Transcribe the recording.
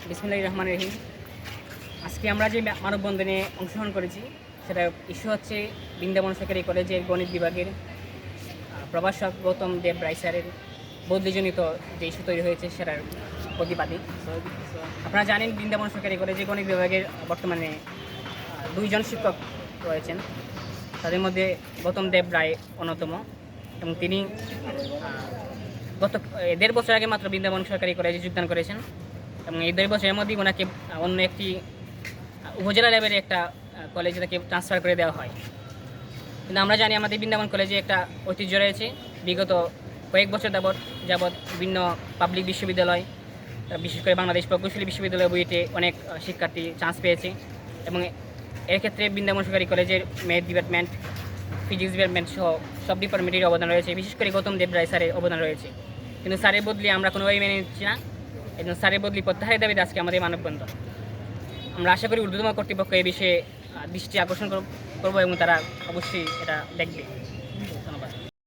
বিসমিল্লাহির রহমানির রহিম। আজকে আমরা যে মানববন্ধনে অংশগ্রহণ করেছি সেটা ইস্যু হচ্ছে বৃন্দাবন সরকারি কলেজের গণিত বিভাগের প্রভাষক গৌতম দেব রায় স্যারের বদলিজনিত যে ইস্যু তৈরি হয়েছে সেটার প্রতিবাদী। আপনারা জানেন বৃন্দাবন সরকারি কলেজে গণিত বিভাগের বর্তমানে দুইজন শিক্ষক রয়েছেন। তাদের মধ্যে গৌতম দেব রায় অন্যতম এবং তিনি গত 1.5 বছর আগে মাত্র বৃন্দাবন সরকারি কলেজে যোগদান করেছেন এবং এই 1.5 বছরের মধ্যেই ওনাকে অন্য একটি উপজেলা লেভেলে একটা কলেজে তাকে ট্রান্সফার করে দেওয়া হয়। কিন্তু আমরা জানি আমাদের বৃন্দাবন কলেজে একটা ঐতিহ্য রয়েছে। বিগত কয়েক বছর যাবৎ বিভিন্ন পাবলিক বিশ্ববিদ্যালয়, বিশেষ করে বাংলাদেশ প্রকৌশলী বিশ্ববিদ্যালয় বুয়েটে অনেক শিক্ষার্থী চান্স পেয়েছে এবং এর ক্ষেত্রে বৃন্দাবন সরকারি কলেজের ম্যাথ ডিপার্টমেন্ট, ফিজিক্স ডিপার্টমেন্ট সহ সব ডিপার্টমেন্টের অবদান রয়েছে। বিশেষ করে গৌতম দেব রায় স্যারের অবদান রয়েছে, কিন্তু স্যারের বদলি আমরা কোনোভাবেই মেনে নিচ্ছি না। এই জন্য স্যারের বদলি প্রত্যাহারের দাবিতে আজকে আমাদের মানববন্ধন। আমরা আশা করি ঊর্ধ্বতম কর্তৃপক্ষ এই বিষয়ে দৃষ্টি আকর্ষণ করবো এবং তারা অবশ্যই এটা দেখবে।